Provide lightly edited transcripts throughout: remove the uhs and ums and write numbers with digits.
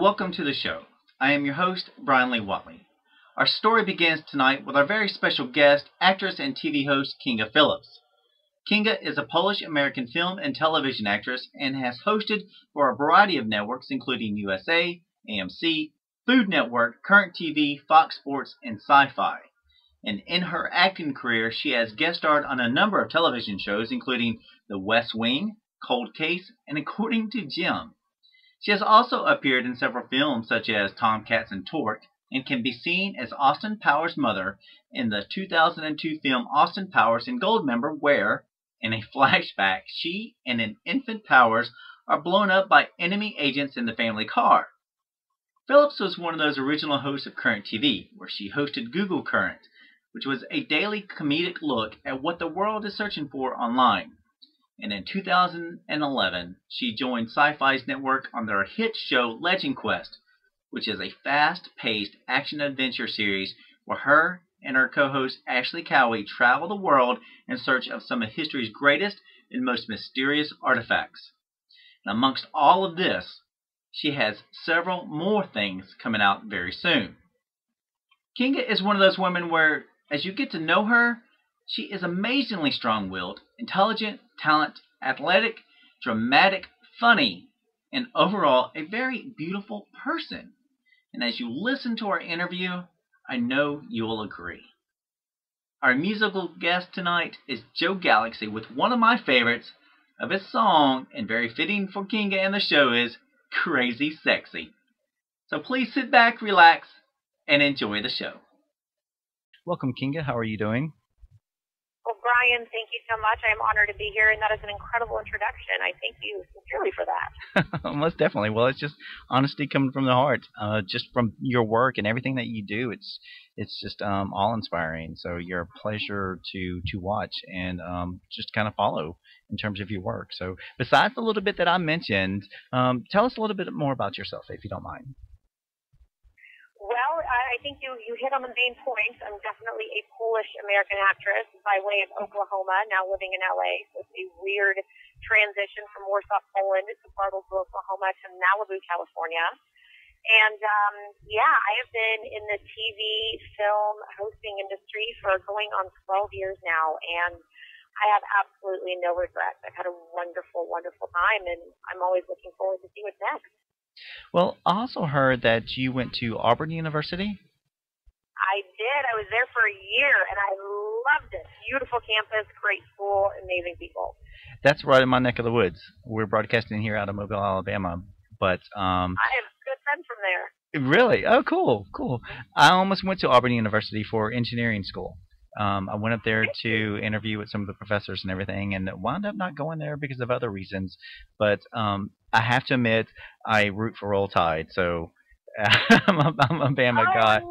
welcome to the show. I am your host, Bryan Lee Whatley. Our story begins tonight with our very special guest, actress and TV host Kinga Philipps. Kinga is a Polish-American film and television actress and has hosted for a variety of networks including USA, AMC, Food Network, Current TV, Fox Sports, and Sci-Fi. And in her acting career, she has guest starred on a number of television shows including The West Wing, Cold Case, and According to Jim. She has also appeared in several films such as Tomcats and Torque, and can be seen as Austin Powers' mother in the 2002 film Austin Powers and Goldmember, where, in a flashback, she and an infant Powers are blown up by enemy agents in the family car. Philipps was one of those original hosts of Current TV, where she hosted Google Current, which was a daily comedic look at what the world is searching for online. And in 2011, she joined Sci-Fi's network on their hit show Legend Quest, which is a fast-paced action-adventure series where her and her co-host Ashley Cowie travel the world in search of some of history's greatest and most mysterious artifacts. And amongst all of this, she has several more things coming out very soon. Kinga is one of those women where, as you get to know her, she is amazingly strong-willed, intelligent, talented, athletic, dramatic, funny, and overall a very beautiful person. And as you listen to our interview, I know you will agree. Our musical guest tonight is Joe Galaxy with one of my favorites of his song, and very fitting for Kinga and the show, is Crazy Sexy. So please sit back, relax, and enjoy the show. Welcome, Kinga. How are you doing? Well, Bryan, thank you so much. I'm honored to be here, and that is an incredible introduction. I thank you sincerely for that. Most definitely. Well, it's just honesty coming from the heart. Just from your work and everything that you do, it's just all-inspiring. So you're a pleasure to watch and just kind of follow in terms of your work. So besides the little bit that I mentioned, tell us a little bit more about yourself, if you don't mind. Well, I think you hit on the main points. I'm definitely a Polish-American actress by way of Oklahoma, now living in LA. So it's a weird transition from Warsaw, Poland to Bartlesville, Oklahoma to Malibu, California. And, I have been in the TV, film, hosting industry for going on 12 years now, and I have absolutely no regrets. I've had a wonderful, wonderful time, and I'm always looking forward to see what's next. Well, I also heard that you went to Auburn University. I did. I was there for a year, and I loved it. Beautiful campus, great school, amazing people. That's right in my neck of the woods. We're broadcasting here out of Mobile, Alabama. But I have good friends from there. Really? Oh, cool, cool. I almost went to Auburn University for engineering school. I went up there to interview with some of the professors and everything, and wound up not going there because of other reasons. But I have to admit, I root for Roll Tide, so I'm a Bama guy.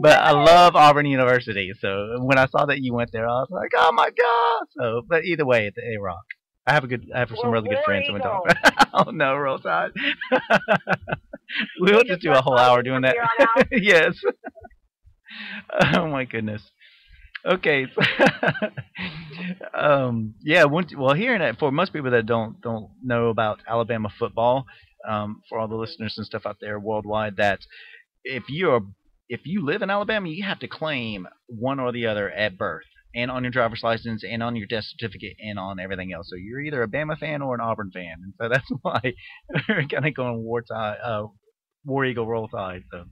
But I love Auburn University, so when I saw that you went there, I was like, oh my god! So, but either way, it's a rock. I have some really good friends who went to Auburn. Oh no, Roll Tide! We'll just do a whole hour doing that. Yes. Oh my goodness. Okay. Well, hearing that, for most people that don't know about Alabama football, for all the listeners and stuff out there worldwide, that if you live in Alabama, you have to claim one or the other at birth, and on your driver's license, and on your death certificate, and on everything else. So you're either a Bama fan or an Auburn fan, and so that's why we're kind of going War Eagle Roll Tide. So.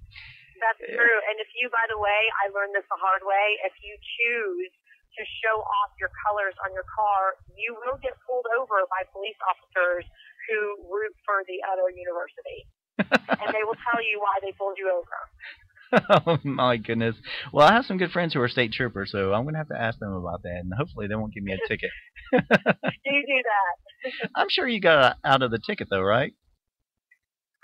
That's true. And if you, by the way, I learned this the hard way, if you choose to show off your colors on your car, you will get pulled over by police officers who root for the other university. And they will tell you why they pulled you over. Oh, my goodness. Well, I have some good friends who are state troopers, so I'm going to have to ask them about that, and hopefully they won't give me a ticket. You do that. I'm sure you got out of the ticket, though, right?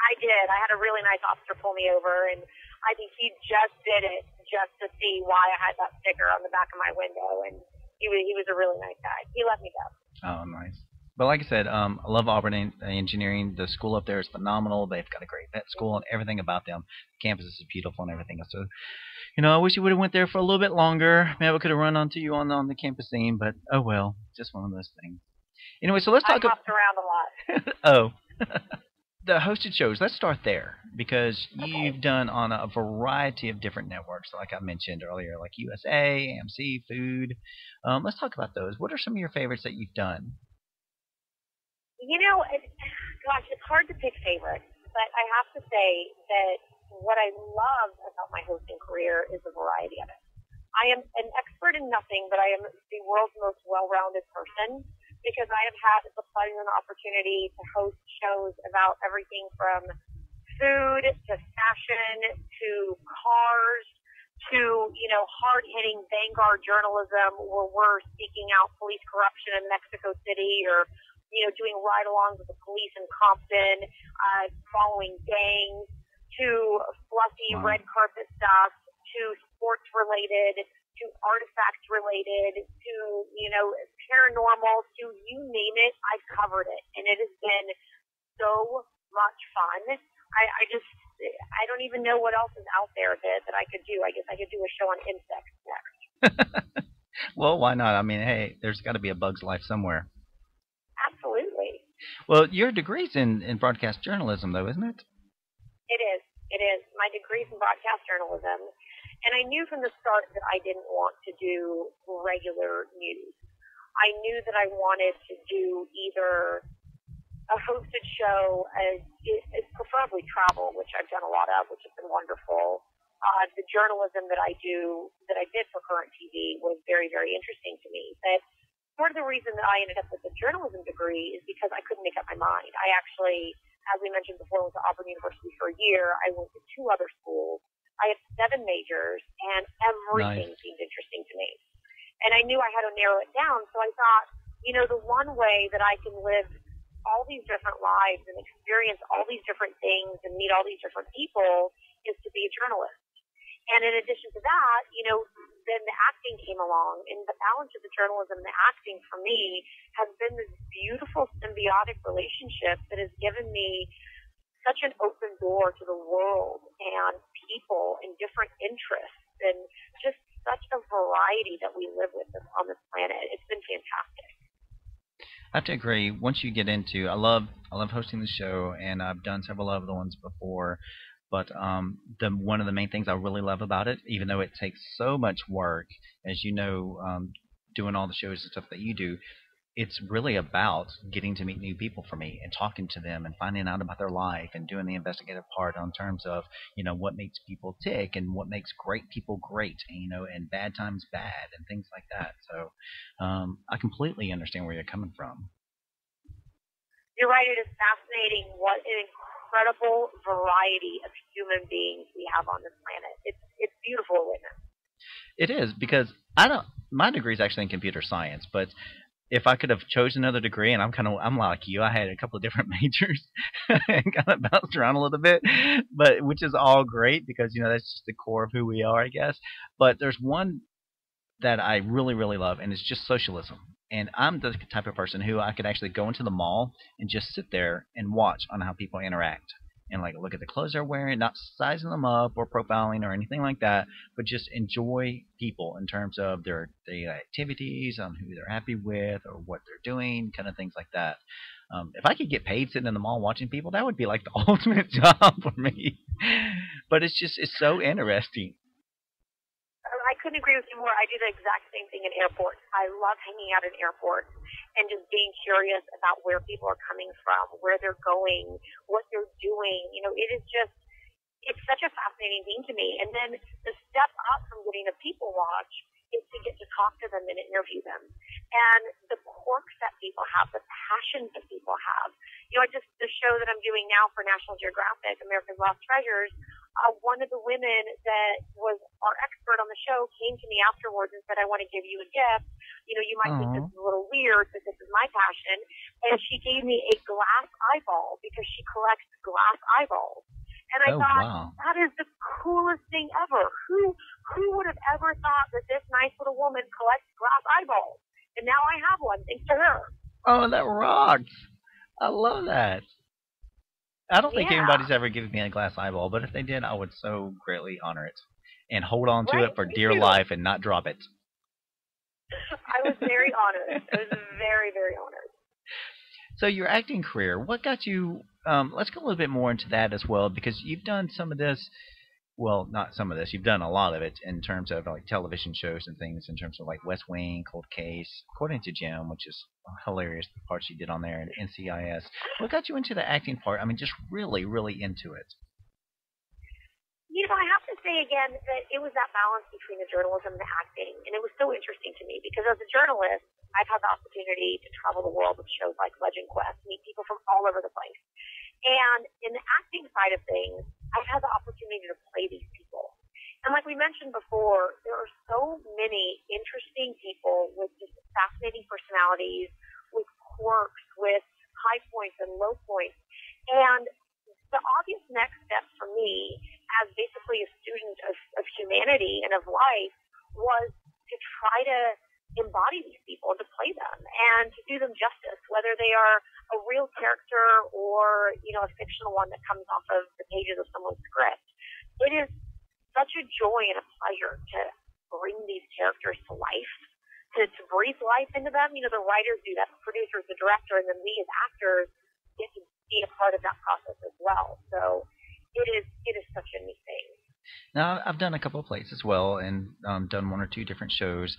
I did. I had a really nice officer pull me over, and I think he just did it just to see why I had that sticker on the back of my window, and he was a really nice guy. He let me go. Oh, nice. But like I said, I love Auburn Engineering. The school up there is phenomenal. They've got a great vet school and everything about them. The campus is beautiful and everything. So, I wish you would have went there for a little bit longer. Maybe I could have run onto you on the campus scene, but oh well, just one of those things. Anyway, so let's talk. I hopped around a lot. Oh. the hosted shows, let's start there, because you've done on a variety of different networks, like I mentioned earlier, like USA, AMC, Food. Let's talk about those. What are some of your favorites that you've done? Gosh, it's hard to pick favorites, but I have to say that what I love about my hosting career is the variety of it. I am an expert in nothing, but I am the world's most well-rounded person, because I have had the pleasure and opportunity to host shows about everything from food to fashion to cars to, hard-hitting vanguard journalism where we're seeking out police corruption in Mexico City, or, doing ride-alongs with the police in Compton, following gangs, to fluffy red carpet stuff, to sports-related, to artifacts-related, to, paranormal, to you name it, I've covered it. And it has been so much fun. I don't even know what else is out there that I could do. I guess I could do a show on insects next. Well, why not? I mean, hey, there's got to be a bug's life somewhere. Absolutely. Well, your degree's in broadcast journalism, though, isn't it? It is. It is. My degree's in broadcast journalism. And I knew from the start that I didn't want to do regular news. I knew that I wanted to do either a hosted show, preferably travel, which I've done a lot of, which has been wonderful. The journalism that I did for Current TV was very, very interesting to me. But part of the reason that I ended up with a journalism degree is because I couldn't make up my mind. I actually, as we mentioned before, went to Auburn University for a year. I went to 2 other schools. I had 7 majors, and everything seemed interesting to me. And I knew I had to narrow it down, so I thought, the one way that I can live all these different lives and experience all these different things and meet all these different people is to be a journalist. And in addition to that, then the acting came along, and the balance of the journalism and the acting for me has been this beautiful symbiotic relationship that has given me such an open door to the world and people and different interests and just such a variety that we live with on this planet. It's been fantastic. I have to agree. Once you get into, I love hosting the show, and I've done several other ones before. But one of the main things I really love about it, even though it takes so much work, as you know, doing all the shows and stuff that you do, it's really about getting to meet new people for me and talking to them and finding out about their life and doing the investigative part in terms of, what makes people tick and what makes great people great, and bad times bad and things like that. So I completely understand where you're coming from. You're right. It is fascinating what an incredible variety of human beings we have on this planet. It's beautiful to witness. It is, because my degree is actually in computer science, but if I could have chosen another degree, and I'm like you, I had a couple of different majors and kind of bounced around a little bit, but which is all great because that's just the core of who we are, I guess. But there's one that I really, really love, and it's just socialism. And I'm the type of person who I could actually go into the mall and just sit there and watch on how people interact. And look at the clothes they're wearing, not sizing them up or profiling or anything like that, but just enjoy people in terms of their activities, on who they're happy with or what they're doing, kind of things like that. If I could get paid sitting in the mall watching people, that would be like the ultimate job for me. But it's so interesting. I couldn't agree with you more. I do the exact same thing in airports. I love hanging out in airports and just being curious about where people are coming from, where they're going, what they're doing. It's such a fascinating thing to me. And then the step up from getting to people watch is to get to talk to them and interview them. And the quirks that people have, the passions that people have. The show that I'm doing now for National Geographic, America's Lost Treasures, one of the women that was our expert on the show came to me afterwards and said, I want to give you a gift. You might think this is a little weird, but this is my passion. And she gave me a glass eyeball because she collects glass eyeballs. And I thought, wow, that is the coolest thing ever. Who would have ever thought that this nice little woman collects glass eyeballs? And now I have one, thanks to her. Oh, that rocks. I love that. I don't think anybody's ever given me a glass eyeball, but if they did, I would so greatly honor it and hold on to it for dear life and not drop it. I was very honored. I was very, very honored. So your acting career, what got you let's go a little bit more into that as well, because you've done some of this. Well, not some of this. You've done a lot of it in terms of like television shows and things, in terms of like West Wing, Cold Case, According to Jim, which is hilarious, the parts you did on there, and NCIS. What got you into the acting part? I mean, just really, really into it. I have to say again that it was that balance between the journalism and the acting, and it was so interesting to me because as a journalist, I've had the opportunity to travel the world with shows like Legend Quest, meet people from all over the place. And in the acting side of things, I've had the opportunity to play these people. And like we mentioned before, there are so many interesting people with just fascinating personalities, with quirks, with high points and low points. And the obvious next step for me as basically a student of humanity and of life was to try to embody these people and to play them and to do them justice, whether they are a real character or, a fictional one that comes off of the pages of someone's script. It is such a joy and a pleasure to bring these characters to life, to breathe life into them. The writers do that, the producers, the director, and then we as actors get to be a part of that process as well. So it is such a neat thing. Now, I've done a couple of plays as well, and done one or two different shows.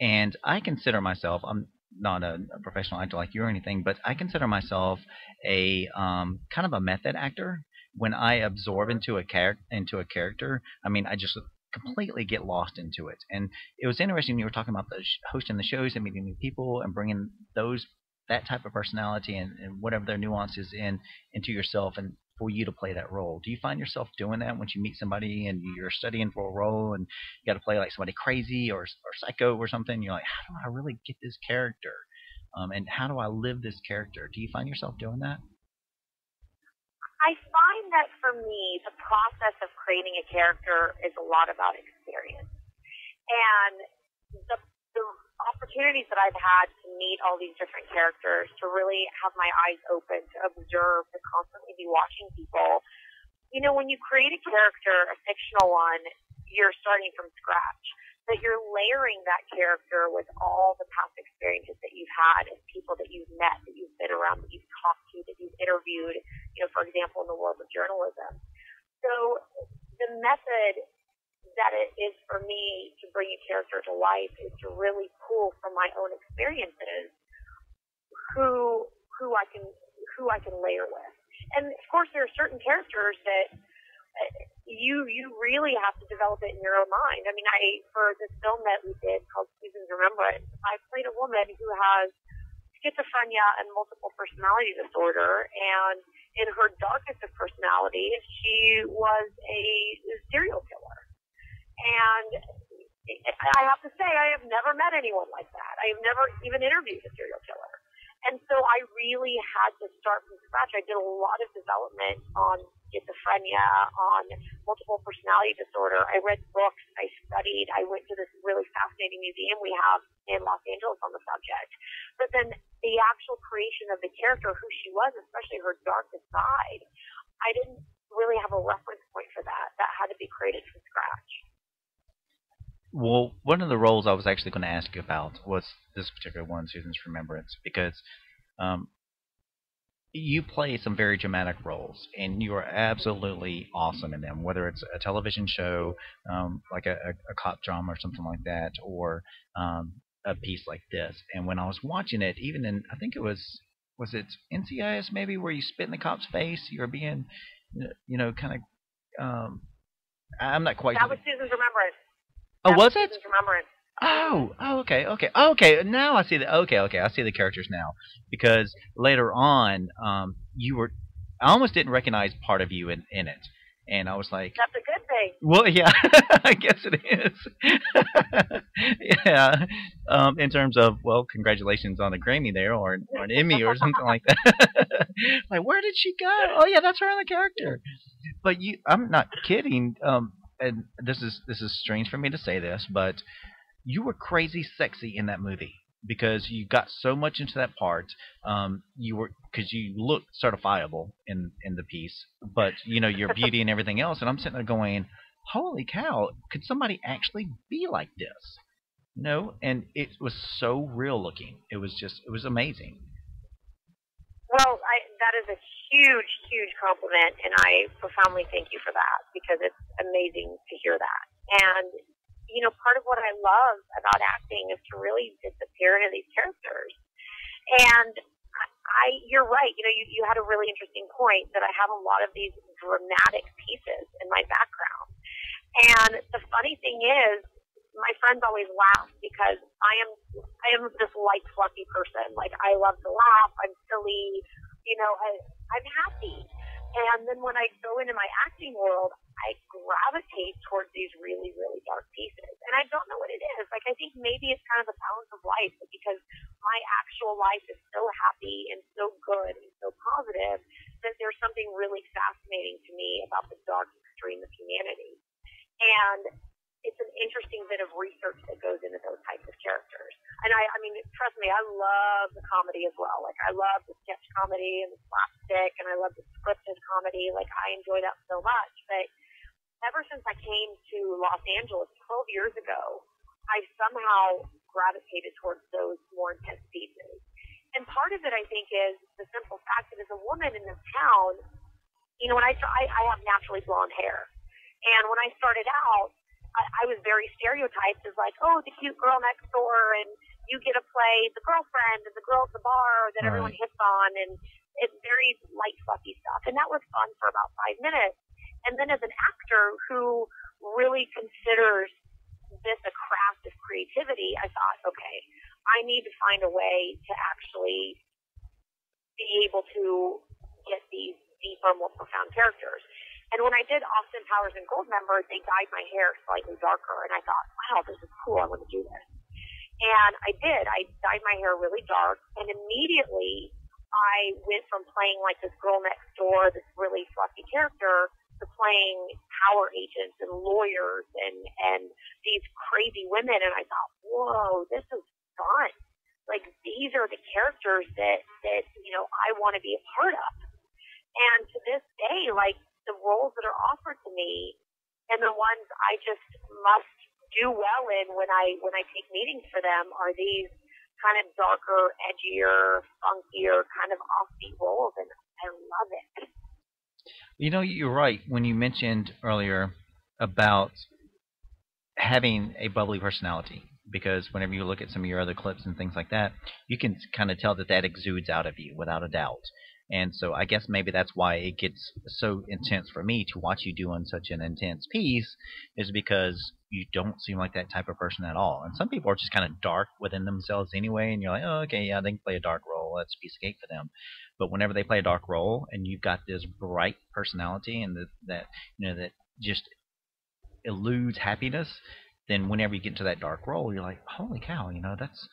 And I consider myself, I'm not a professional actor like you or anything, but I consider myself a kind of a method actor. When I absorb into a character, I mean, I just completely get lost into it. And it was interesting you were talking about hosting the shows and meeting new people and bringing that type of personality and whatever their nuances into yourself and for you to play that role. Do you find yourself doing that once you meet somebody and you're studying for a role and you got to play like somebody crazy or psycho or something? You're like, how do I really get this character? And how do I live this character? Do you find yourself doing that? I find that for me, the process of creating a character is a lot about experience. And the opportunities that I've had to meet all these different characters, to really have my eyes open, to observe, to constantly be watching people. When you create a character, a fictional one, you're starting from scratch. But you're layering that character with all the past experiences that you've had and people that you've met, that you've been around, that you've talked to, that you've interviewed, for example, in the world of journalism. So the method that it is for me to bring a character to life is to really pull from my own experiences who I can layer with. And of course there are certain characters that you really have to develop it in your own mind. I mean, for this film that we did called Seasons Remembrance, I played a woman who has schizophrenia and multiple personality disorder, and in her darkest of personalities, she was a serial killer. And I have to say, I have never met anyone like that. I have never even interviewed a serial killer. And so I really had to start from scratch. I did a lot of development on schizophrenia, on multiple personality disorder. I read books, I studied, I went to this really fascinating museum we have in Los Angeles on the subject. But then the actual creation of the character, who she was, especially her darkest side, I didn't really have a reference point for that. That had to be created from scratch. Well, one of the roles I was actually going to ask you about was this particular one, Susan's Remembrance, because you play some very dramatic roles, and you are absolutely awesome in them, whether it's a television show, like a cop drama or something like that, or a piece like this. And when I was watching it, even in, I think it was it NCIS maybe, where you spit in the cop's face, you were being, kind of, I'm not quite sure. That was Susan's Remembrance. Oh, was it? Remembrance. Okay. Now I see the I see the characters now, because later on, I almost didn't recognize part of you in it, and I was like, that's a good thing. Well, yeah, I guess it is. Yeah. In terms of, well, congratulations on a Grammy there, or an Emmy or something like that. Like, where did she go? Oh yeah, that's her in the character. But I'm not kidding. And this is strange for me to say this, but you were crazy sexy in that movie, because you got so much into that part. Because you looked certifiable in the piece, but your beauty and everything else. And I'm sitting there going, holy cow, could somebody actually be like this? And it was so real looking. It was amazing. Well, that is a huge, huge compliment, and I profoundly thank you for that, because it's amazing to hear that. And, you know, part of what I love about acting is to really disappear into these characters. And you're right, you know, you had a really interesting point that I have a lot of these dramatic pieces in my background. And the funny thing is, my friends always laugh because I am this light, fluffy person. Like, I love to laugh. I'm silly. You know, I'm happy. And then when I go into my acting world, I gravitate towards these really, really dark pieces. And I don't know what it is. Like, I think maybe it's kind of the balance of life, because my actual life is so happy and so good and so positive that there's something really fascinating to me about the dark extreme of humanity. And it's an interesting bit of research that goes into those types of characters. And I mean, trust me, I love the comedy as well. Like, I love the sketch comedy and the slapstick, and I love the scripted comedy. Like, I enjoy that so much. But ever since I came to Los Angeles 12 years ago, I somehow gravitated towards those more intense pieces. And part of it, I think, is the simple fact that as a woman in this town, you know, when I have naturally blonde hair. And when I started out, I was very stereotyped as like, oh, the cute girl next door, and you get to play the girlfriend and the girl at the bar that everyone hits on, and it's very light, fluffy stuff. And that was fun for about 5 minutes. And then as an actor who really considers this a craft of creativity, I thought, okay, I need to find a way to actually be able to get these deeper, more profound characters. And when I did Austin Powers and Goldmember, they dyed my hair slightly darker, and I thought, wow, this is cool, I want to do this. And I did. I dyed my hair really dark, and immediately I went from playing like this girl next door, this really fluffy character, to playing power agents and lawyers and these crazy women, and I thought, whoa, this is fun. Like, these are the characters that you know, I want to be a part of. And to this day, like, the roles that are offered to me and the ones I just must do well in when I take meetings for them are these kind of darker, edgier, funkier, kind of offbeat roles, and I love it. You know, you're right when you mentioned earlier about having a bubbly personality, because whenever you look at some of your other clips and things like that, you can kind of tell that exudes out of you without a doubt. And so I guess maybe that's why it gets so intense for me to watch you doing such an intense piece, is because you don't seem like that type of person at all. And some people are just kind of dark within themselves anyway, and you're like, oh, okay, yeah, they can play a dark role. That's a piece of cake for them. But whenever they play a dark role and you've got this bright personality and that you know that just eludes happiness, then whenever you get into that dark role, you're like, holy cow, you know, it's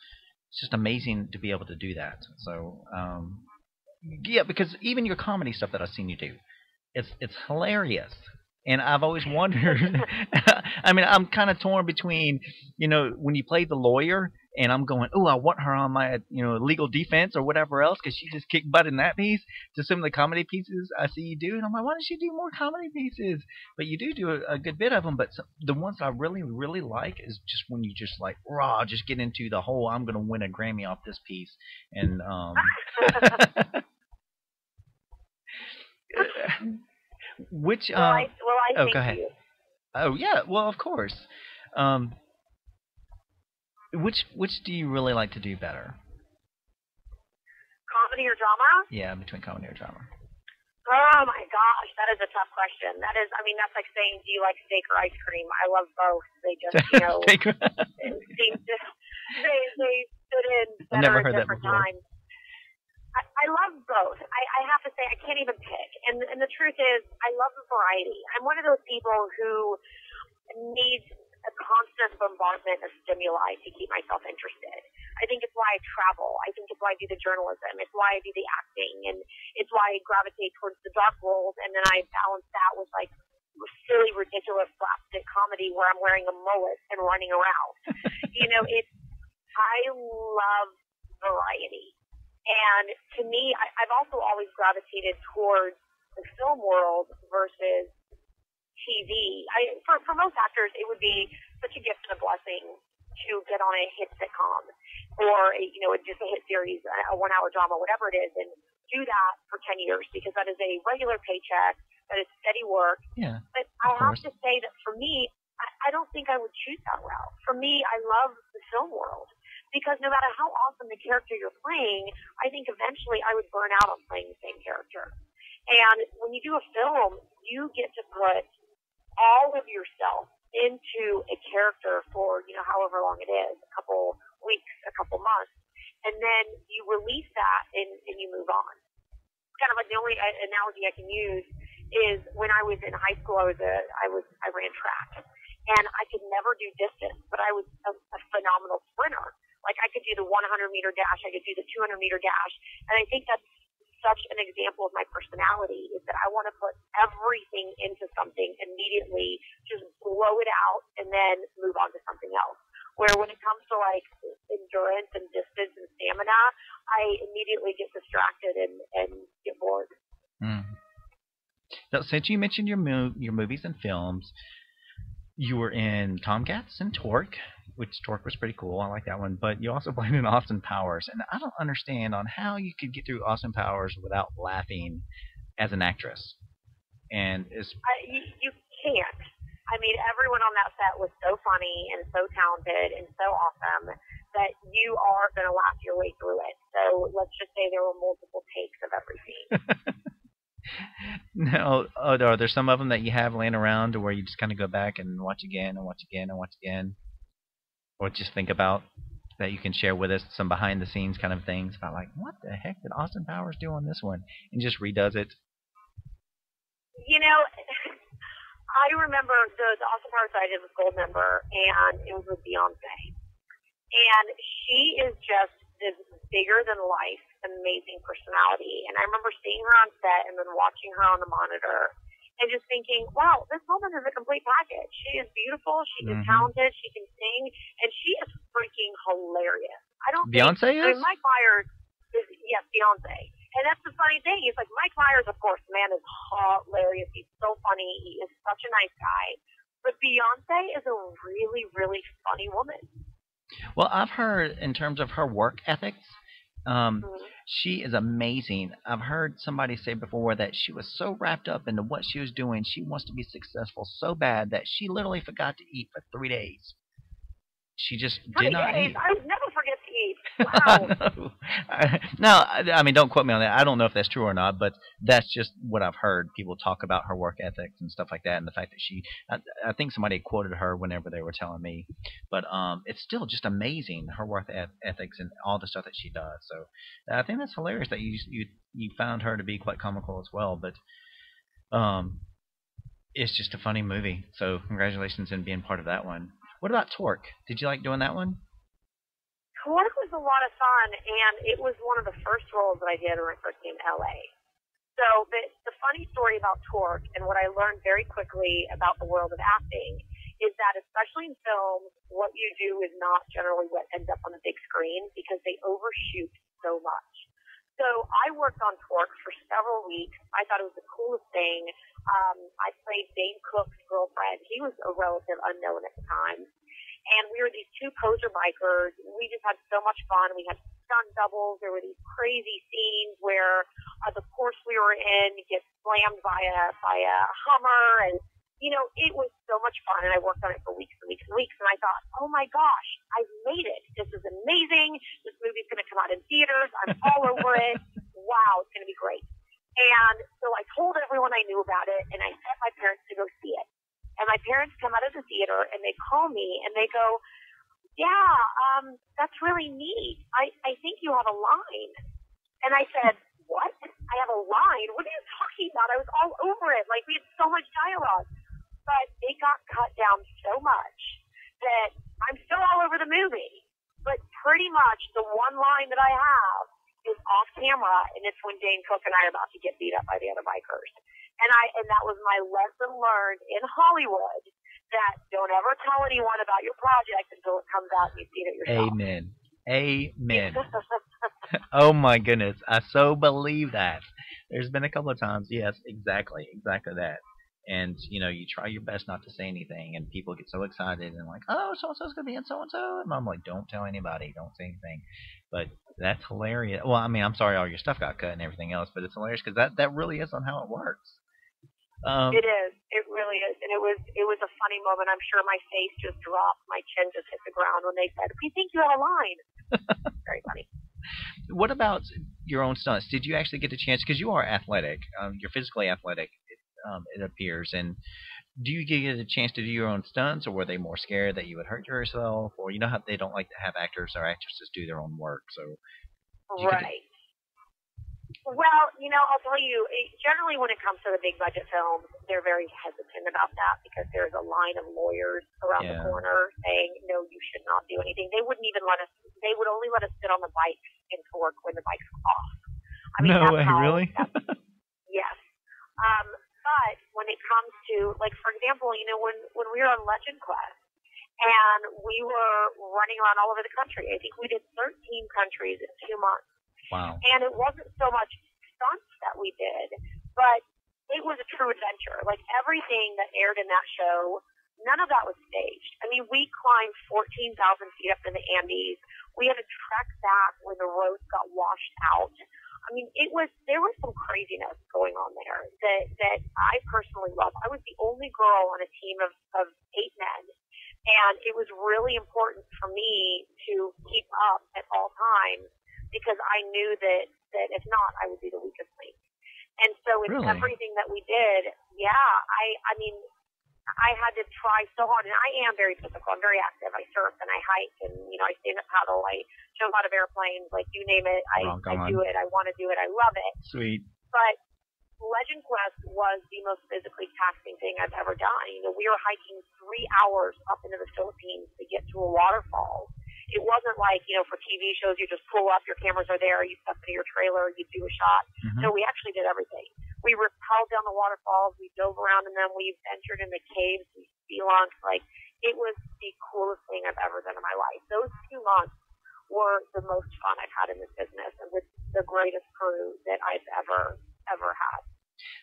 just amazing to be able to do that. So yeah, because even your comedy stuff that I've seen you do, it's hilarious. And I've always wondered, I mean, I'm kind of torn between, you know, when you play the lawyer, and I'm going, oh, I want her on my, you know, legal defense or whatever else, because she just kicked butt in that piece, to some of the comedy pieces I see you do. And I'm like, why don't you do more comedy pieces? But you do a good bit of them. But the ones I really, really like is just when you just like, raw, just get into the whole, I'm going to win a Grammy off this piece. And, which I oh, thank go ahead. you. Oh yeah, well of course. Which do you really like to do better? Comedy or drama? Yeah, between comedy or drama. Oh my gosh, that is a tough question. That is, I mean, that's like saying, do you like steak or ice cream? I love both. They just, you know, seem to, they fit in better I've never heard at that different before. times. I love both. I have to say, I can't even pick. And the truth is, I love the variety. I'm one of those people who needs a constant bombardment of stimuli to keep myself interested. I think it's why I travel. I think it's why I do the journalism. It's why I do the acting. And it's why I gravitate towards the dark roles. And then I balance that with like silly, ridiculous slapstick comedy where I'm wearing a mullet and running around. You know, I love variety. And to me, I've also always gravitated towards the film world versus TV. For most actors, it would be such a gift and a blessing to get on a hit sitcom or just a hit series, a 1-hour drama, whatever it is. And do that for 10 years because that is a regular paycheck, that is steady work. Yeah, but I have to say that for me, I don't think I would choose that route. For me, I love the film world because no matter how awesome the character you're playing, I think eventually I would burn out on playing the same character. And when you do a film, you get to put all of yourself into a character for, however long it is, a couple weeks, a couple months, and then you release that and you move on. Kind of like the only analogy I can use is when I was in high school, I ran track, and I could never do distance, but I was a phenomenal sprinter. Like I could do the 100-meter dash, I could do the 200-meter dash, and I think that's such an example of my personality is that I want to put everything into something immediately, just blow it out, and then move on to something else. Where when it comes to like endurance and distance and stamina, I immediately get distracted and get bored. So since you mentioned your movies and films, you were in Tomcats and Torque, which Torque was pretty cool. I like that one. But you also played in Austin Powers, and I don't understand on how you could get through Austin Powers without laughing as an actress. And you can't. I mean, everyone on that set was so funny and so talented and so awesome that you are going to laugh your way through it. So let's just say there were multiple takes of every scene. No, are there some of them that you have laying around where you just kind of go back and watch again and watch again and watch again? Or just think about that you can share with us some behind the scenes kind of things about like, what the heck did Austin Powers do on this one? And just redoes it. I remember the Austin Powers I did was Gold Member, and it was with Beyonce. And she is just this bigger-than-life, amazing personality. And I remember seeing her on set and then watching her on the monitor and just thinking, wow, this woman is a complete package. She is beautiful, she is talented, she can sing, and she is freaking hilarious. Beyonce is? Mike Myers is, yes, Beyonce. And that's the funny thing. It's like Mike Myers, of course, the man is hilarious. He's so funny. He is such a nice guy. But Beyonce is a really, really funny woman. Well, I've heard in terms of her work ethics, she is amazing. I've heard somebody say before that she was so wrapped up into what she was doing, she wants to be successful so bad that she literally forgot to eat for 3 days. She just did not eat. I would never forget to eat. Wow. No, I mean, don't quote me on that. I don't know if that's true or not, but that's just what I've heard people talk about her work ethics and stuff like that, and the fact that I think somebody quoted her whenever they were telling me, but it's still just amazing, her work ethics and all the stuff that she does. So I think that's hilarious that you found her to be quite comical as well, but it's just a funny movie. So congratulations on being part of that one. What about Torque? Did you like doing that one? Torque was a lot of fun, and it was one of the first roles that I did when I first came to LA. So the funny story about Torque and what I learned very quickly about the world of acting is that, especially in films, what you do is not generally what ends up on the big screen because they overshoot so much. So I worked on Torque for several weeks. I thought it was the coolest thing. I played Dane Cook's girlfriend. He was a relative unknown at the time. And we were these two poser bikers. We just had so much fun. We had stunt doubles. There were these crazy scenes where the course we were in gets slammed by a Hummer. And, it was so much fun. And I worked on it for weeks and weeks and weeks. And I thought, oh, my gosh, I've made it. This is amazing. This movie's going to come out in theaters. I'm all over it. Wow, it's going to be great. And so I told everyone I knew about it, and I sent my parents to go see it. And my parents come out of the theater, and they call me, and they go, yeah, that's really neat. I think you have a line. And I said, what? I have a line? What are you talking about? I was all over it. Like, we had so much dialogue. But it got cut down so much that I'm still all over the movie. But pretty much the one line that I have is off camera, and it's when Dane Cook and I are about to get beat up by the other bikers. And that was my lesson learned in Hollywood, that don't ever tell anyone about your project until it comes out and you've seen it yourself. Amen. Amen. Oh my goodness, I so believe that. There's been a couple of times, yes, exactly that. And, you know, you try your best not to say anything, and people get so excited and like, oh, so-and-so's going to be in so-and-so. And I'm like, don't tell anybody. Don't say anything. But that's hilarious. Well, I mean, I'm sorry all your stuff got cut and everything else, but it's hilarious because that really is on how it works. It is. It really is. And it was a funny moment. I'm sure my face just dropped. My chin just hit the ground when they said, we think you have a line. Very funny. What about your own stunts? Did you actually get a chance? Because you are athletic. You're physically athletic, it appears. And do you get a chance to do your own stunts, or were they more scared that you would hurt yourself? Or you know how they don't like to have actors or actresses do their own work. So right. Well, you know, I'll tell you, generally when it comes to the big budget films, they're very hesitant about that because there's a line of lawyers around the corner saying, no, you should not do anything. They wouldn't even let us, they would only let us sit on the bikes in Torque when the bikes were off. I mean, no way, really? Yes. But when it comes to, like, for example, you know, when we were on Legend Quest and we were running around all over the country, I think we did 13 countries in 2 months. Wow. And it wasn't so much stunts that we did, but it was a true adventure. Like, everything that aired in that show, none of that was staged. I mean, we climbed 14,000 feet up in the Andes. We had to trek back when the roads got washed out. I mean, there was some craziness going on there that I personally love. I was the only girl on a team of 8 men, and it was really important for me to keep up at all times, because I knew that if not, I would be the weakest link. And so in everything that we did, I mean, I had to try so hard, and I am very physical. I'm very active. I surf and I hike, and, you know, I stand up paddle. I jump out of airplanes, like, you name it. I do it. I want to do it. I love it. Sweet. But Legend Quest was the most physically taxing thing I've ever done. You know, we were hiking 3 hours up into the Philippines to get to a waterfall. It wasn't like, you know, for TV shows, you just pull up, your cameras are there, you step into your trailer, you do a shot. Mm-hmm. No, we actually did everything. We rappelled down the waterfalls, we dove around in them, we ventured in the caves, we spelunked. Like, it was the coolest thing I've ever done in my life. Those 2 months were the most fun I've had in this business, and with the greatest crew that I've ever had.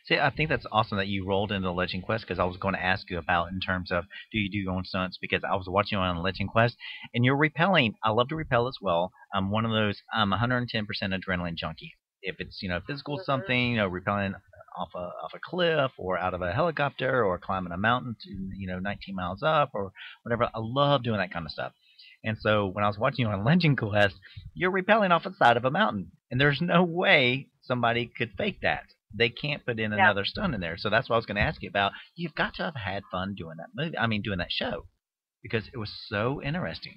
See, I think that's awesome that you rolled into Legend Quest, because I was going to ask you about in terms of, do you do your own stunts? Because I was watching you on Legend Quest, and you're rappelling. I love to rappel as well. I'm one of those, I'm 110% adrenaline junkie. If it's, you know, physical something, you know, rappelling off a cliff or out of a helicopter or climbing a mountain to, you know, 19 miles up or whatever, I love doing that kind of stuff. And so when I was watching you on Legend Quest, you're rappelling off the side of a mountain, and there's no way somebody could fake that. They can't put in another stunt in there. So that's what I was going to ask you about. You've got to have had fun doing that movie. I mean, doing that show, because it was so interesting.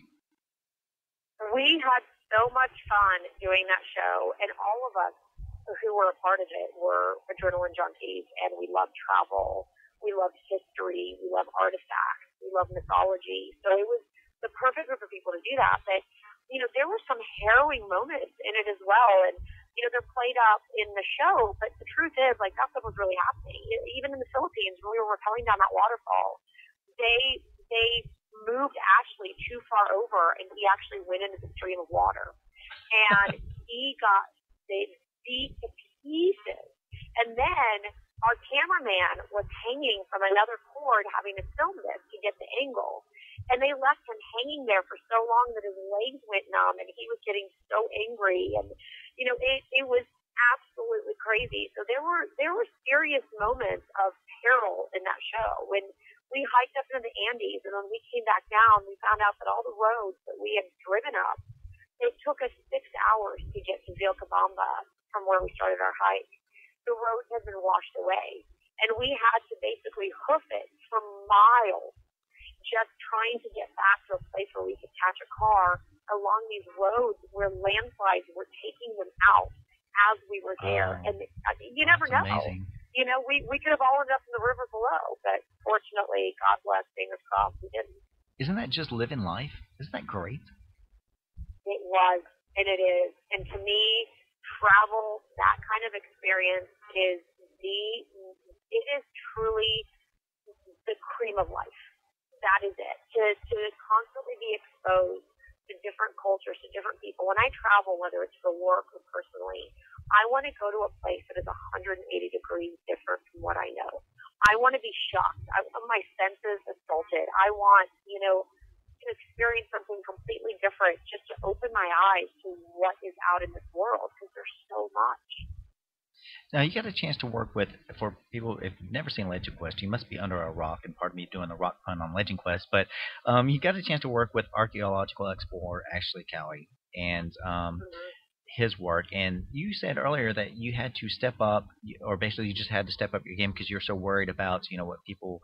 We had so much fun doing that show, and all of us who were a part of it were adrenaline junkies, and we loved travel. We loved history. We loved artifacts. We loved mythology. So it was the perfect group of people to do that. But, you know, there were some harrowing moments in it as well, and you know, they're played up in the show, but the truth is, like, that stuff was really happening. Even in the Philippines, when we were rappelling down that waterfall, they moved Ashley too far over, and he actually went into the stream of water. And he got beat to pieces. And then our cameraman was hanging from another cord, having to film this to get the angle. And they left him hanging there for so long that his legs went numb, and he was getting so angry. And, you know, it was absolutely crazy. So there were serious moments of peril in that show. When we hiked up into the Andes, and when we came back down, we found out that all the roads that we had driven up, it took us 6 hours to get to Vilcabamba from where we started our hike. The roads had been washed away, and we had to basically hoof it for miles, just trying to get back to a place where we could catch a car along these roads where landslides were taking them out as we were there. And you never know. Amazing. You know, we could have all ended up in the river below, but fortunately, God bless, fingers crossed, we didn't. Isn't that just living life? Isn't that great? It was, and it is. And to me, travel, that kind of experience is truly the cream of life. That is it. To constantly be exposed to different cultures, to different people. When I travel, whether it's for work or personally, I want to go to a place that is 180 degrees different from what I know. I want to be shocked. I want my senses assaulted. I want, to experience something completely different just to open my eyes to what is out in this world, because there's so much. Now, you got a chance to work with, for people, if you've never seen Legend Quest, you must be under a rock, and pardon me doing the rock pun on Legend Quest, but you got a chance to work with archaeological explorer Ashley Cowie and his work, and you said earlier that you had to step up, or basically you just had to step up your game because you're so worried about, what people,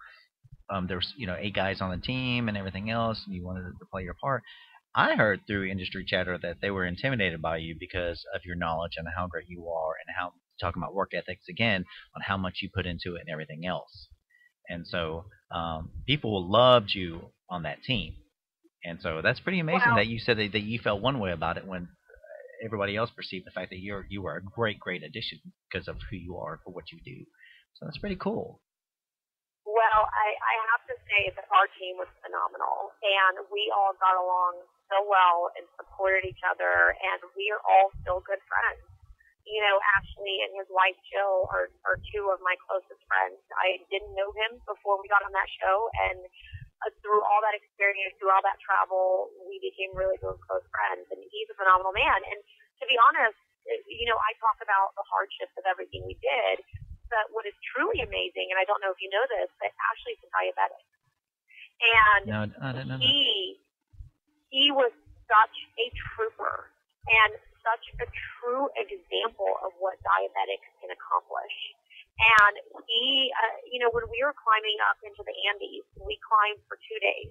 there's, 8 guys on the team and everything else, and you wanted to play your part. I heard through industry chatter that they were intimidated by you because of your knowledge and how great you are, and how, talking about work ethics again, on how much you put into it and everything else. And so people loved you on that team. And so that's pretty amazing that you said that you felt one way about it when everybody else perceived the fact that you were a great addition because of who you are for what you do. So that's pretty cool. Well, I have to say that our team was phenomenal, and we all got along so well and supported each other, and we are all still good friends. Ashley and his wife Jill are 2 of my closest friends. I didn't know him before we got on that show, and through all that experience, through all that travel, we became really, really close friends, and he's a phenomenal man. And to be honest, I talk about the hardships of everything we did, but what is truly amazing, and I don't know if you know this, but Ashley's a diabetic. And no, I didn't know he was such a trooper and such a true example of what diabetics can accomplish. And he, when we were climbing up into the Andes, we climbed for 2 days.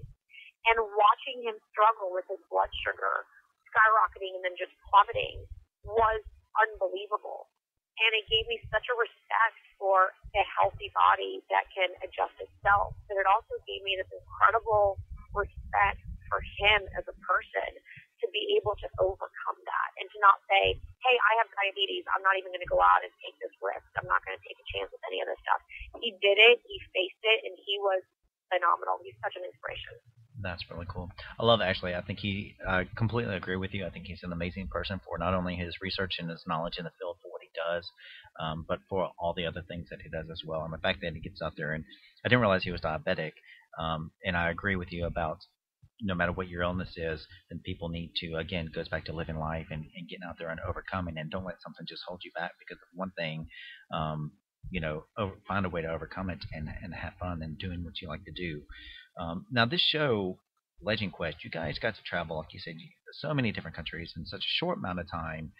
And watching him struggle with his blood sugar skyrocketing and then just plummeting was unbelievable. And it gave me such a respect for a healthy body that can adjust itself. But it also gave me this incredible respect for him as a person to be able to overcome that and to not say, hey, I have diabetes, I'm not even going to go out and take this risk. I'm not going to take a chance with any of this stuff. He did it, he faced it, and he was phenomenal. He's such an inspiration. That's really cool. I love Ashley. I think I completely agree with you. I think he's an amazing person for not only his research and his knowledge in the field for what he does, but for all the other things that he does as well. And the fact that he gets out there, and I didn't realize he was diabetic, and I agree with you about no matter what your illness is, then people need to, again, it goes back to living life and getting out there and overcoming, and don't let something just hold you back because of one thing. Find a way to overcome it and have fun and doing what you like to do. Now, this show, Legend Quest, you guys got to travel, like you said, so many different countries in such a short amount of time,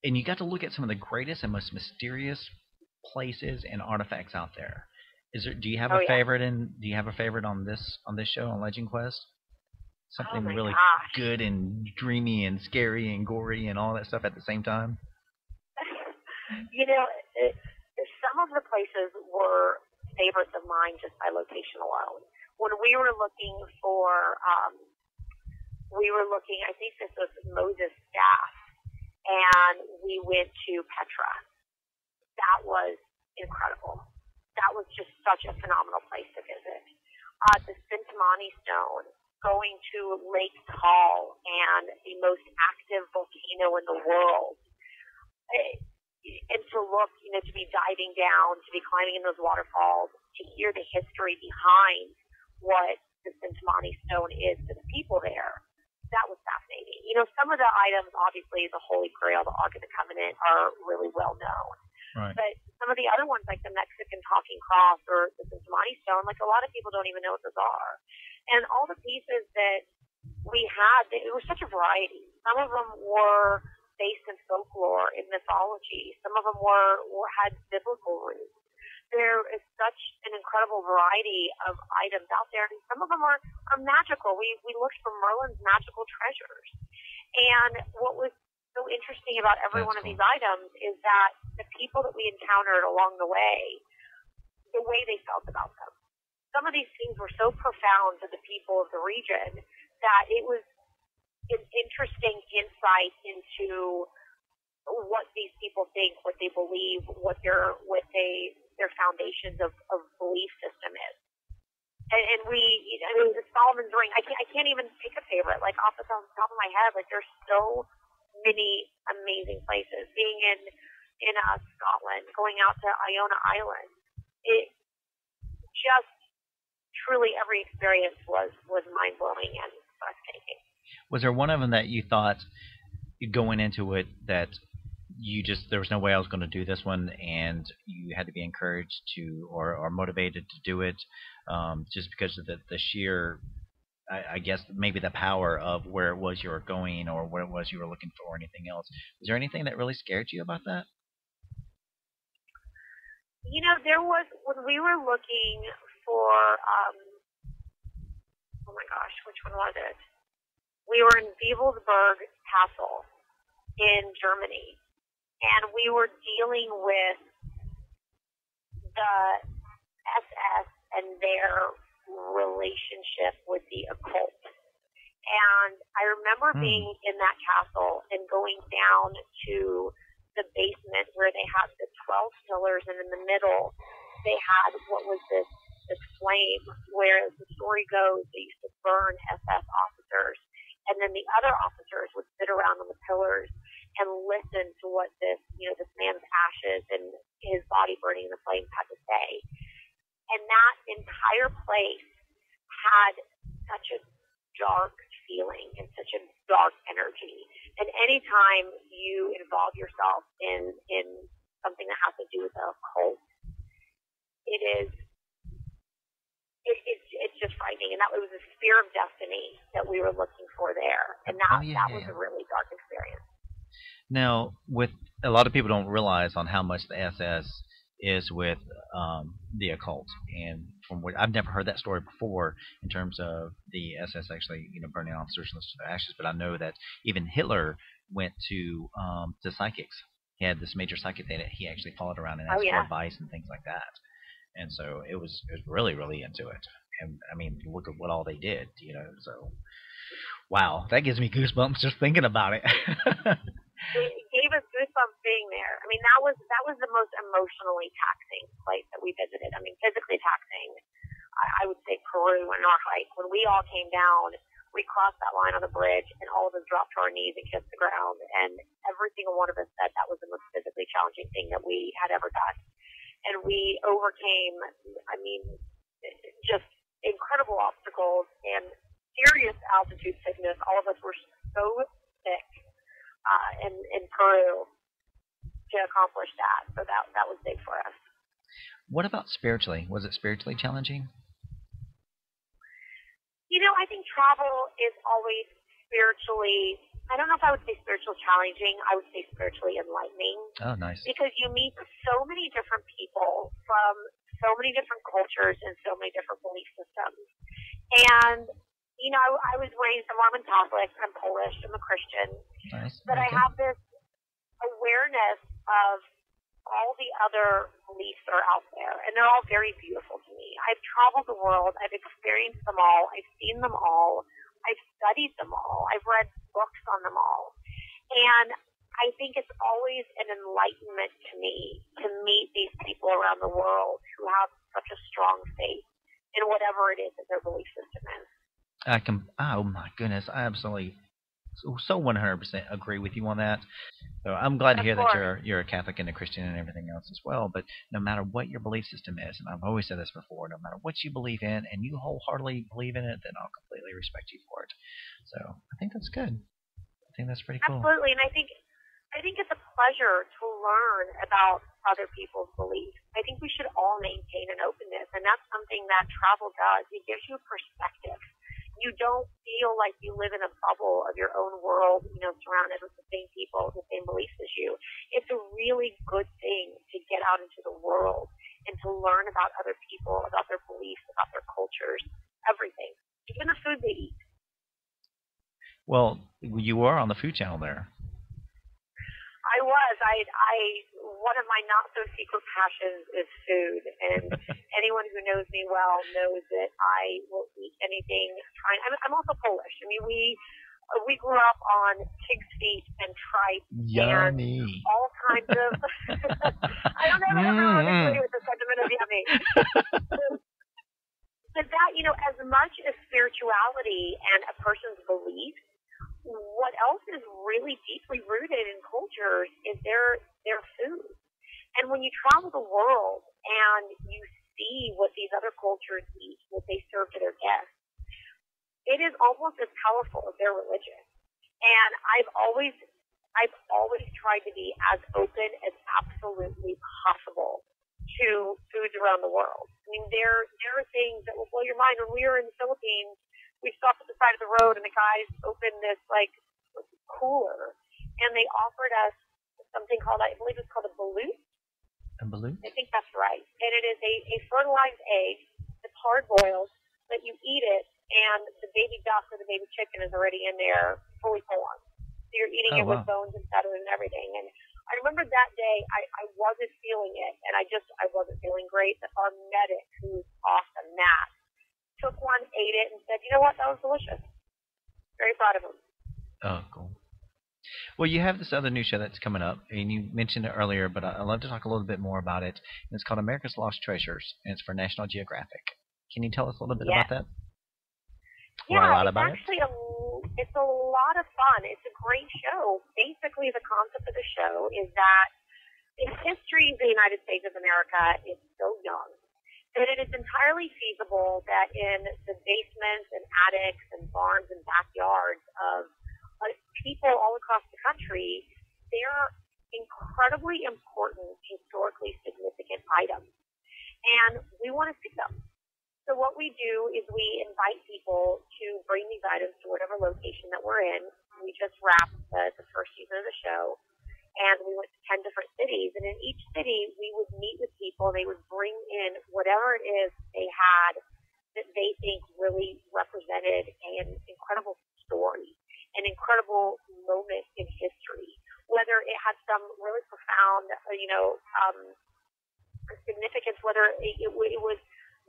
and you got to look at some of the greatest and most mysterious places and artifacts out there. Do you have a favorite? Do you have a favorite on this show on Legend Quest? Something really good and dreamy and scary and gory and all that stuff at the same time. Some of the places were favorites of mine just by location alone. When we were looking for, I think this was Moses Staff, and we went to Petra. That was incredible. That was just such a phenomenal place to visit. The Sintamani Stone, going to Lake Taal and the most active volcano in the world. And to look, to be diving down, to be climbing in those waterfalls, to hear the history behind what the Sintamani Stone is to the people there, that was fascinating. Some of the items, obviously, the Holy Grail, the Ark of the Covenant, are really well known. Right. But some of the other ones, like the Mexican Talking Cross or the Sintamani Stone, like a lot of people don't even know what those are. And all the pieces that we had, it was such a variety. Some of them were based in folklore, in mythology. Some of them had biblical roots. There is such an incredible variety of items out there, and some of them are magical. We looked for Merlin's magical treasures. And what was so interesting about every one of these items is that the people that we encountered along the way they felt about them. Some of these things were so profound to the people of the region that it was an interesting insight into what these people think, what they believe, what their foundations of belief system is. And the Solomon's Ring, I can't even pick a favorite. Like off the top of my head, like there's so many amazing places. Being in Scotland, going out to Iona Island, it just truly every experience was mind-blowing and breathtaking. Was there one of them that you thought going into it that there was no way I was going to do this one, and you had to be encouraged to or motivated to do it, just because of the sheer, I guess maybe the power of where it was you were going or what it was you were looking for or anything else? Was there anything that really scared you about that? You know, there was, when we were looking for, oh my gosh, which one was it? We were in Wewelsburg Castle in Germany, and we were dealing with the SS and their relationship with the occult. And I remember being in that castle and going down to the basement where they had the 12 pillars, and in the middle they had what was this flame where, the story goes, they used to burn SS officers, and then the other officers would sit around on the pillars and listen to what this man's ashes and his body burning in the flames had to say. And that entire place had such a dark feeling and such a dark energy. And anytime you involve yourself in something that has to do with the occult, it's just frightening. And that was a sphere of destiny that we were looking for there. And that was a really dark experience. Now, with a lot of people don't realize on how much the SS is with the occult, and from what I've never heard that story before in terms of the SS actually burning officers to their ashes. But I know that even Hitler went to psychics. He had this major psychic that he actually followed around and asked for advice and things like that. And so it was really, really into it. And I mean, look at what all they did, So, wow, that gives me goosebumps just thinking about it. It gave us goosebumps being there. I mean, that was the most emotionally taxing place that we visited. I mean, physically taxing. I would say Peru and our hike. When we all came down, we crossed that line on the bridge, and all of us dropped to our knees and kissed the ground. And every single one of us said that was the most physically challenging thing that we had ever done. And we overcame, just incredible obstacles and serious altitude sickness. All of us were so sick in Peru to accomplish that. So that was big for us. What about spiritually? Was it spiritually challenging? I think travel is always spiritually, I don't know if I would say spiritually challenging. I would say spiritually enlightening. Oh, nice. Because you meet so many different people from so many different cultures and so many different belief systems. And, I was raised a Mormon Catholic. I'm Polish. I'm a Christian. Nice. But I have this awareness of all the other beliefs that are out there, and they're all very beautiful to me. I've traveled the world. I've experienced them all. I've seen them all. I've studied them all. I've read books on them all. And I think it's always an enlightenment to me to meet these people around the world who have such a strong faith in whatever it is that their belief system is. Oh my goodness, I absolutely so 100% agree with you on that. So I'm glad to hear that you're a Catholic and a Christian and everything else as well. But no matter what your belief system is, and I've always said this before, no matter what you believe in and you wholeheartedly believe in it, then I'll completely respect you for it. So I think that's good. I think that's pretty cool. Absolutely, and I think it's a pleasure to learn about other people's beliefs. I think we should all maintain an openness, and that's something that travel does. It gives you a perspective. You don't feel like you live in a bubble of your own world, surrounded with the same people, the same beliefs as you. It's a really good thing to get out into the world and to learn about other people, about their beliefs, about their cultures, everything, even the food they eat. Well, you were on the Food Channel there. I was. One of my not-so-secret passions is food, and anyone who knows me well knows that I will eat anything. I'm also Polish. I mean, we grew up on pig's feet and tripe yummy. And all kinds of. I don't know if everyone agree with the sentiment of yummy. But that, as much as spirituality and a person's beliefs, what else is really deeply rooted in cultures is their food. And when you travel the world and you see what these other cultures eat, what they serve to their guests, it is almost as powerful as their religion. And I've always tried to be as open as absolutely possible to foods around the world. I mean, there are things that will blow your mind. When we were in the Philippines, we stopped at the side of the road, and the guys opened this, like, cooler, and they offered us something called, I believe it's called a balut. A balut? I think that's right. And it is a fertilized egg that's hard-boiled, that you eat it, and the baby duck or the baby chicken is already in there fully formed. So you're eating it with bones and feathers and everything. And I remember that day I wasn't feeling it, and I wasn't feeling great. Our medic, who's awesome, Matt, took one, ate it, and said, you know what, that was delicious. Very proud of him. Oh, cool. Well, you have this other new show that's coming up, and you mentioned it earlier, but I'd love to talk a little bit more about it. And it's called America's Lost Treasures, and it's for National Geographic. Can you tell us a little bit about that? Yeah, it's a lot of fun. It's a great show. Basically, the concept of the show is that the history of the United States of America is so young that it is entirely feasible that in the basements and attics and barns and backyards of people all across the country, there are incredibly important, historically significant items. And we want to see them. So what we do is we invite people to bring these items to whatever location that we're in. We just wrapped the first season of the show, and we went to 10 different cities. And in each city, we would meet with people, and they would bring in whatever it is they had that they think really represented an incredible story, an incredible moment in history, whether it had some really profound, significance, whether it was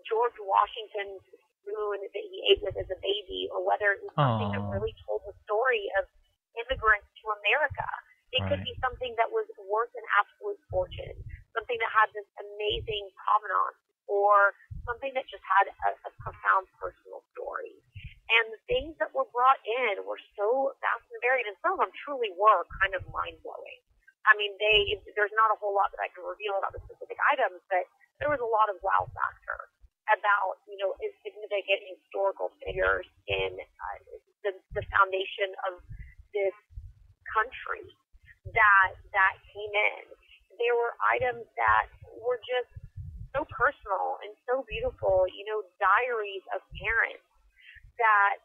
George Washington's spoon that he ate with as a baby, or whether it was something that really told the story of immigrants to America. It could be something that was worth an absolute fortune, something that had this amazing provenance, or something that just had a profound personal story. And the things that were brought in were so vast and varied, and some of them truly were kind of mind-blowing. I mean, there's not a whole lot that I can reveal about the specific items, but there was a lot of wow factor about, significant historical figures in the foundation of this country that came in. There were items that were just so personal and so beautiful, diaries of parents that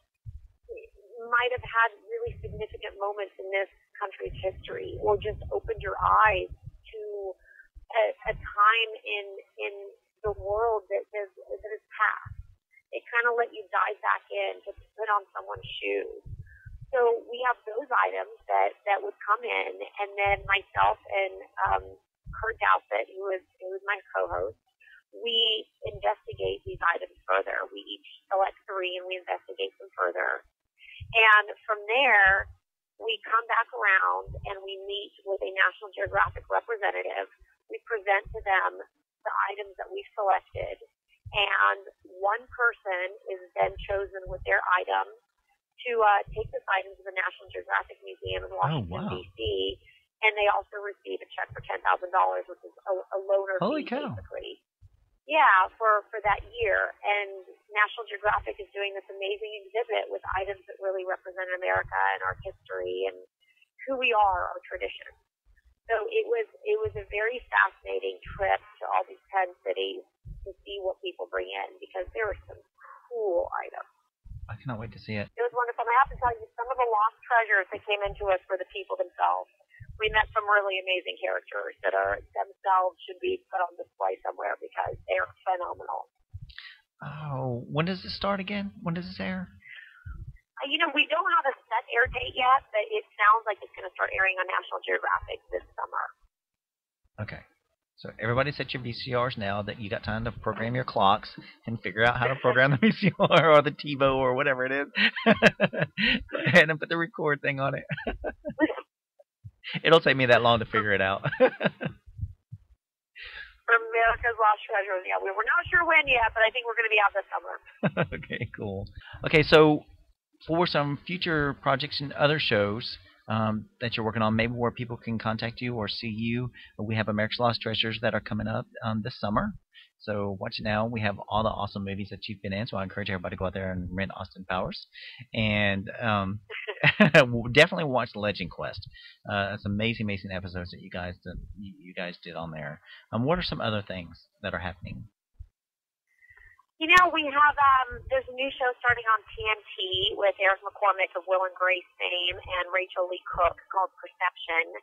might have had really significant moments in this country's history, or just opened your eyes to a time in the world that is past. It kind of let you dive back in to put on someone's shoes. So we have those items that would come in, and then myself and Kurt Dowsett, who was my co-host, we investigate these items further. We each select 3, and we investigate them further. And from there, we come back around and we meet with a National Geographic representative. We present to them the items that we've selected, and one person is then chosen with their item to take this item to the National Geographic Museum in Washington, D.C., and they also receive a check for $10,000, which is a loaner fee, basically. Yeah, for that year. And National Geographic is doing this amazing exhibit with items that really represent America and our history and who we are, our tradition. So it was a very fascinating trip to all these 10 cities to see what people bring in, because there were some cool items. I cannot wait to see it. It was wonderful. And I have to tell you, some of the lost treasures that came into us were the people themselves. We met some really amazing characters that themselves should be put on display somewhere, because they are phenomenal. Oh, when does it start again? When does this air? We don't have a set air date yet, but it sounds like it's going to start airing on National Geographic this summer. Okay. So everybody set your VCRs now that you got time to program your clocks and figure out how to program the VCR or the TiVo or whatever it is. Go ahead and put the record thing on it. It'll take me that long to figure it out. America's Lost Treasures. Yeah, we're not sure when yet, but I think we're going to be out this summer. Okay, cool. Okay, so for some future projects and other shows that you're working on, maybe where people can contact you or see you, we have America's Lost Treasures that are coming up this summer. So watch it now. We have all the awesome movies that you've been in. So I encourage everybody to go out there and rent Austin Powers, and definitely watch Legend Quest. It's amazing, amazing episodes that you guys did on there. What are some other things that are happening? You know, we have, there's a new show starting on TNT with Eric McCormick of Will and Grace fame and Rachel Lee Cook called Perception.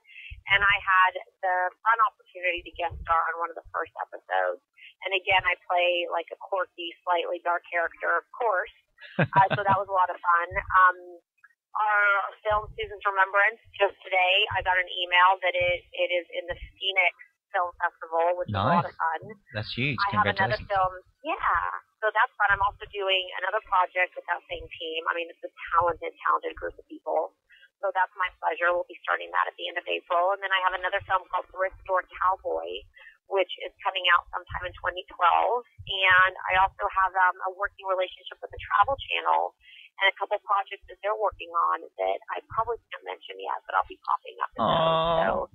And I had the fun opportunity to guest star on one of the first episodes. And again, I play like a quirky, slightly dark character, of course. So that was a lot of fun. Our film, Susan's Remembrance, just today, I got an email that it is in the Phoenix Film Festival, which is a lot of fun. That's huge. I have another film. Yeah, so that's fun. I'm also doing another project with that same team. I mean, it's a talented group of people. So that's my pleasure. We'll be starting that at the end of April. And then I have another film called Thrift Store Cowboy, which is coming out sometime in 2012. And I also have a working relationship with the Travel Channel and a couple projects that they're working on that I probably can't mention yet, but I'll be popping up in those. So,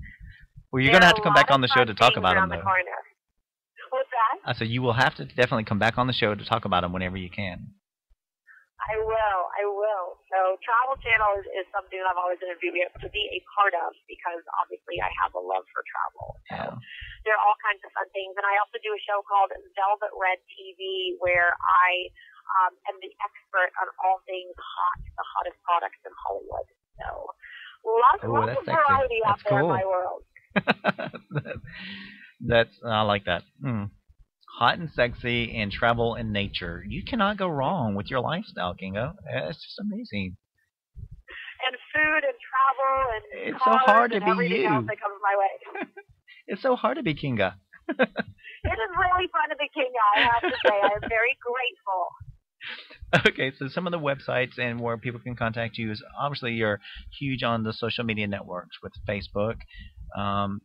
well, you're going to have to come back on the show to talk about them, though. What's that? I said you will have to definitely come back on the show to talk about them whenever you can. I will. So Travel Channel is something I've always been to be a part of because obviously I have a love for travel. So there are all kinds of fun things. And I also do a show called Velvet Red TV where I am the expert on all things hot, the hottest products in Hollywood. So lots of variety out there in my world. I like that. Hot and sexy and travel and nature. You cannot go wrong with your lifestyle, Kinga. It's just amazing. And food and travel and it's so hard to be everything you. Else that comes my way. It's so hard to be Kinga. It is really fun to be Kinga, I have to say. I am very grateful. Okay, so some of the websites and where people can contact you is obviously you're huge on the social media networks with Facebook.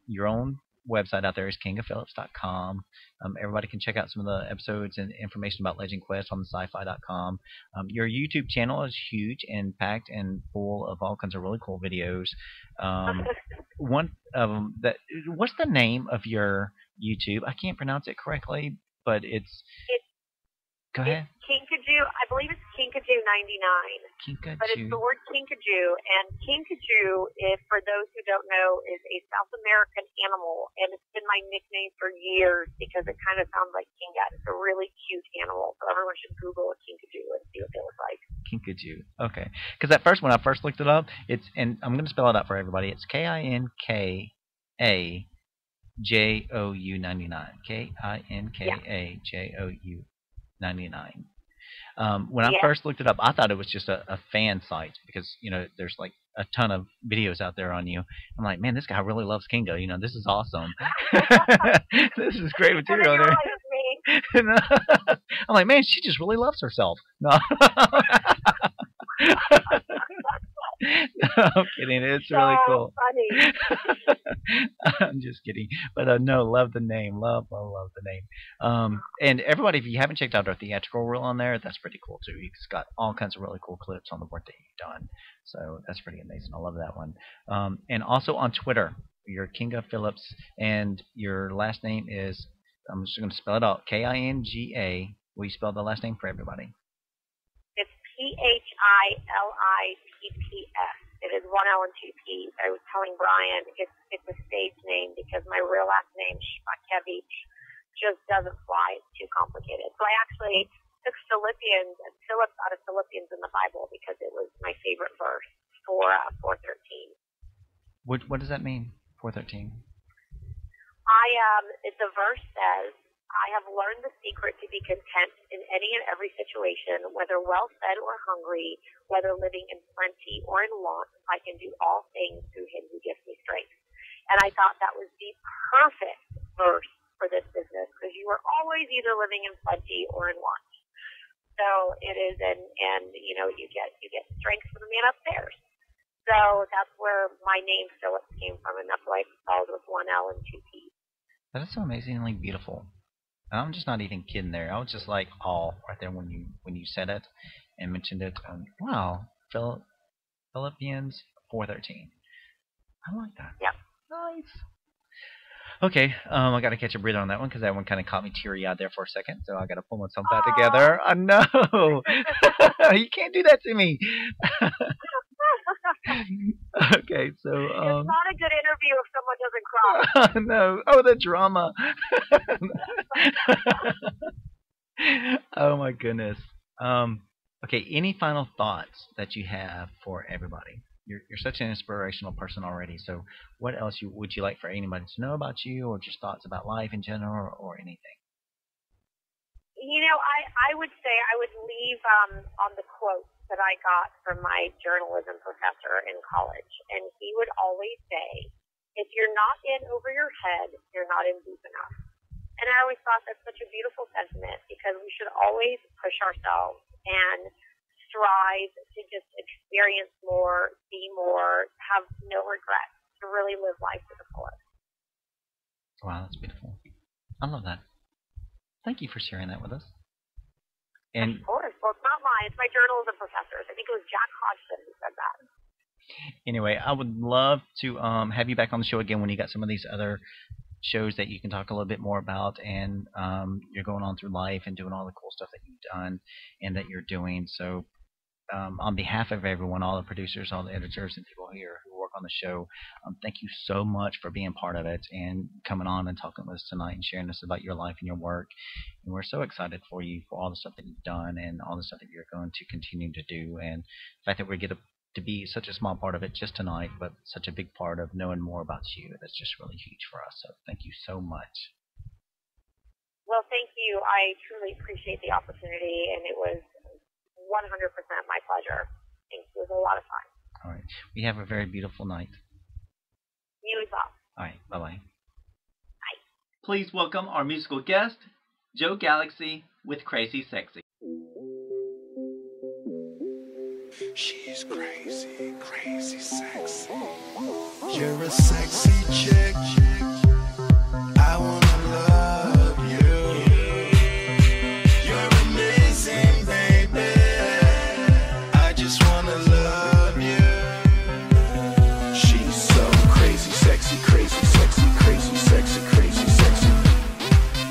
Your own website out there is kingaphilipps.com. Everybody can check out some of the episodes and information about Legend Quest on the sci-fi.com. Your YouTube channel is huge and packed and full of all kinds of really cool videos. One of them what's the name of your YouTube? I can't pronounce it correctly, but it's go ahead. Kinkajou, I believe it's Kinkajou 99. Kinkajou. But it's the word Kinkajou, and Kinkajou, for those who don't know, is a South American animal, and it's been my nickname for years because it kind of sounds like Kinga. It's a really cute animal, so everyone should Google a Kinkajou and see what they look like. Kinkajou. Okay. Because at first, when I first looked it up, and I'm going to spell it out for everybody. It's KINKAJOU 99. KINKAJOU 99. When I first looked it up, I thought it was just a fan site because there's like a ton of videos out there on you. I'm like, man, this guy really loves Kinga. This is awesome. This is great material there. I'm like, man, she just really loves herself. No. No, I'm kidding. It's really cool. Funny. I'm just kidding. But no, love the name. Love the name. And everybody, if you haven't checked out our theatrical reel on there, that's pretty cool too. It's got all kinds of really cool clips on the work that you've done. So that's pretty amazing. I love that one. And also on Twitter, you're Kinga Philipps, and your last name is, I'm just going to spell it out, Kinga. Will you spell the last name for everybody? It's PHILIPPS. It is 1 L and 2 P's. I was telling Bryan it's a stage name because my real last name, Shpakevich, just doesn't fly. It's too complicated. So I actually took Philippians and Phillips out of Philippians in the Bible because it was my favorite verse for 4:13. What does that mean? 4:13. The verse says, I have learned the secret to be content in any and every situation, whether well fed or hungry, whether living in plenty or in want. I can do all things through him who gives me strength. And I thought that was the perfect verse for this business because you are always either living in plenty or in want. So it is, and you get strength from the man upstairs. So that's where my name Phillips came from, and that's why it's spelled with 1 L and 2 P's. That is so amazingly beautiful. I'm just not even kidding there. I was just like, right there when you said it and mentioned it. Wow, Philippians 4:13. I like that. Yep. Nice. Okay, I got to catch a breather on that one because that one kind of caught me teary-eyed there for a second. So I got to pull myself back together. Oh, no. You can't do that to me. Okay, so... it's not a good interview if someone doesn't cry. No. Oh, the drama. Oh, my goodness. Okay, any final thoughts that you have for everybody? You're such an inspirational person already, so what else would you like for anybody to know about you, or just thoughts about life in general, or anything? You know, I would say I would leave on the quote that I got from my journalism professor in college, and he would always say, if you're not in over your head, you're not in deep enough. And I always thought that's such a beautiful sentiment, because we should always push ourselves and strive to just experience more, be more, have no regrets, to really live life to the fullest. Wow, that's beautiful. I love that. Thank you for sharing that with us. And of course. Well, it's not mine. It's my journalism professor's. I think it was Jack Hodgson who said that. Anyway, I would love to have you back on the show again when you got some of these other shows that you can talk a little bit more about, and you're going on through life and doing all the cool stuff that you've done and that you're doing. So on behalf of everyone, all the producers, all the editors, and people here who work on the show, thank you so much for being part of it and coming on and talking with us tonight and sharing us about your life and your work. And we're so excited for you, for all the stuff that you've done and all the stuff that you're going to continue to do, and the fact that we get to be such a small part of it just tonight, but such a big part of knowing more about you. That's just really huge for us. So thank you so much. Well, thank you. I truly appreciate the opportunity, and it was 100% my pleasure. Thanks. It was a lot of fun. All right. We have a very beautiful night. You as well. All right. Bye-bye. Bye. Please welcome our musical guest, Joe Galaxy with Crazy Sexy. She's crazy, crazy sexy. You're a sexy chick. I wanna love you. You're amazing, baby. I just wanna love you. She's so crazy, sexy, crazy, sexy, crazy, sexy, crazy, sexy.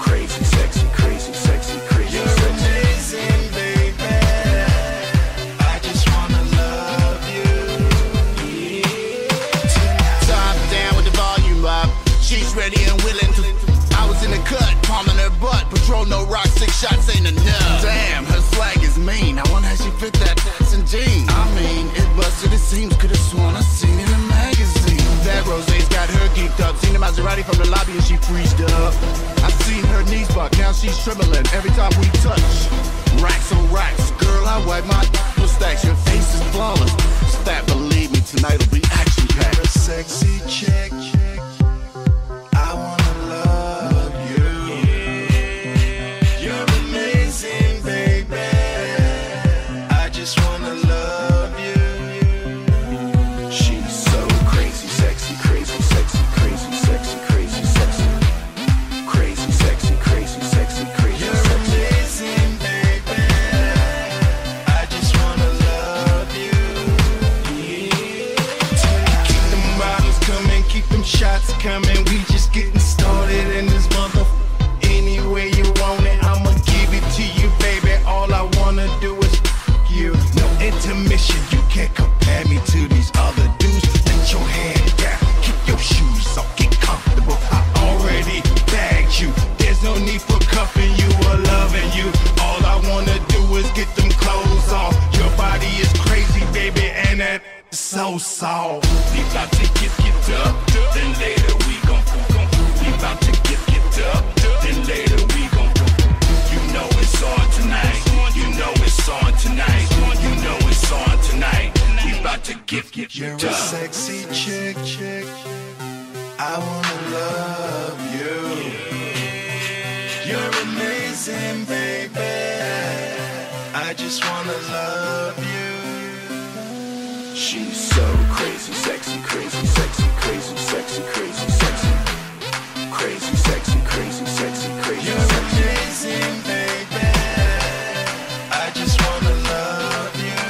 Crazy, sexy, crazy, sexy, crazy. You're amazing, baby. I just wanna love you. Top down with the volume up. She's ready and willing to. I was in the cut, palming her butt. Patrol no rock, 6 shots ain't enough. Damn, her swag is mean. I wonder how she fit that ass in jeans. I mean, it busted, it seems. Could've sworn I seen it in a magazine. That Rosé's got her geeked up. Seen the Maserati from the lobby and she freezed up. I seen her knees buck, now she's trembling every time we touch. Racks on racks, girl, I wipe my stacks. Your face is flawless. Stat, believe me, tonight'll be action packed. You're a sexy chick. I wanna love you. You're amazing, baby. I just wanna love you. She's so crazy, sexy, crazy, sexy, crazy, sexy, crazy, sexy. Crazy, sexy, crazy, sexy, crazy, you're sexy. Amazing, baby. I just wanna love you. Keep them bottles coming, keep them shots coming. We just getting started in this mother. Any way you want it, I'ma give it to you, baby. All I wanna do is you. No intermission, you can't compare me to these other dudes. Let your head down, keep your shoes off, get comfortable. I already bagged you. There's no need for cuffing you or loving you. All I wanna do is get them clothes off. Your body is crazy, baby, and that is so soft. We about to get up, then later we gon' we about to get up, then later we gon' you know it's on tonight. You know it's on tonight. You know it's on tonight. We about to get you're a sexy chick. I wanna love you. You're amazing, baby. I just wanna love you. She's so crazy, sexy, crazy, sexy, crazy, sexy, crazy, sexy. Crazy, sexy, crazy, sexy, crazy. You're amazing, baby. I just wanna love you.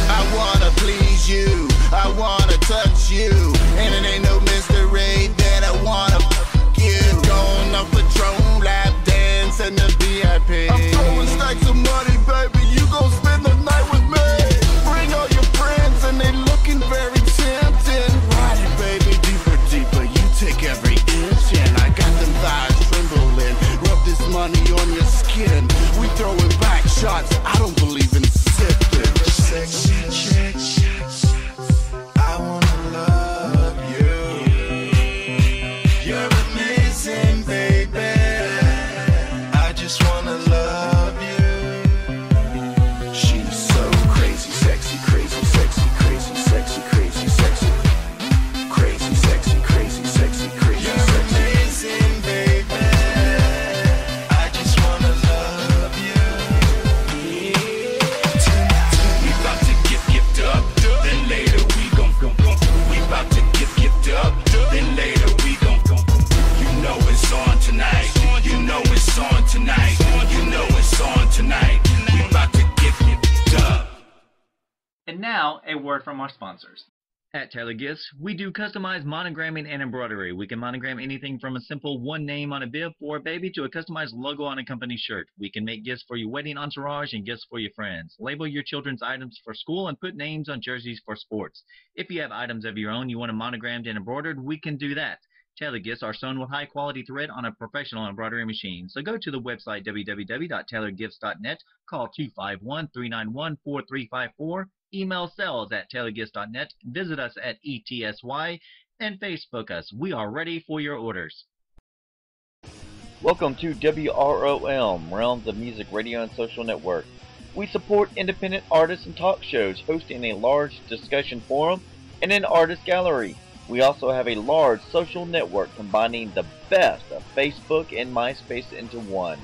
I wanna please you. I wanna touch you. And it ain't no mystery. And now, a word from our sponsors. At Taylor Gifts, we do customized monogramming and embroidery. We can monogram anything from a simple one name on a bib for a baby to a customized logo on a company shirt. We can make gifts for your wedding entourage and gifts for your friends. Label your children's items for school and put names on jerseys for sports. If you have items of your own you want them monogrammed and embroidered, we can do that. Tailor Gifts are sewn with high-quality thread on a professional embroidery machine. So go to the website www.tailorgifts.net, call 251-391-4354, email sales@tailorgifts.net, visit us at ETSY, and Facebook us. We are ready for your orders. Welcome to WROM, Realms of Music Radio and Social Network. We support independent artists and talk shows, hosting a large discussion forum and an artist gallery. We also have a large social network combining the best of Facebook and MySpace into one.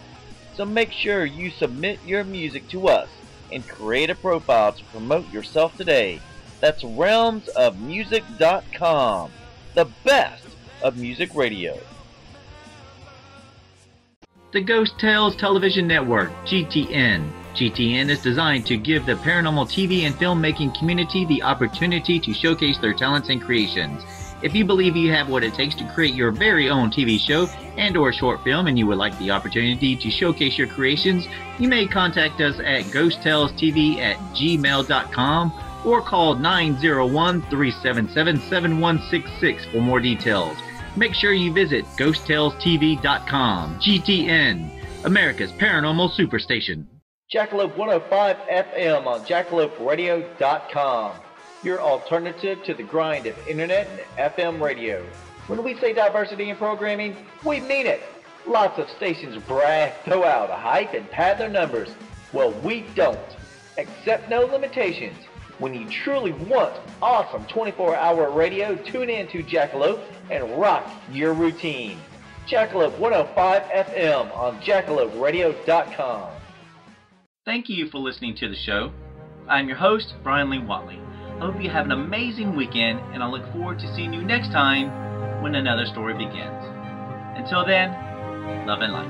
So make sure you submit your music to us and create a profile to promote yourself today. That's realmsofmusic.com, the best of music radio. The Ghost Tales Television Network, GTN. GTN is designed to give the paranormal TV and filmmaking community the opportunity to showcase their talents and creations. If you believe you have what it takes to create your very own TV show and or short film and you would like the opportunity to showcase your creations, you may contact us at ghosttalestv@gmail.com or call 901-377-7166 for more details. Make sure you visit ghosttalestv.com. GTN, America's Paranormal Superstation. Jackalope 105 FM on jackaloperadio.com. Your alternative to the grind of internet and FM radio. When we say diversity in programming, we mean it. Lots of stations brag, throw out a hype, and pad their numbers. Well, we don't. Accept no limitations. When you truly want awesome 24-hour radio, tune in to Jackalope and rock your routine. Jackalope 105 FM on jackaloperadio.com. Thank you for listening to the show. I'm your host, Bryan Lee Whatley. I hope you have an amazing weekend, and I look forward to seeing you next time when another story begins. Until then, love and light.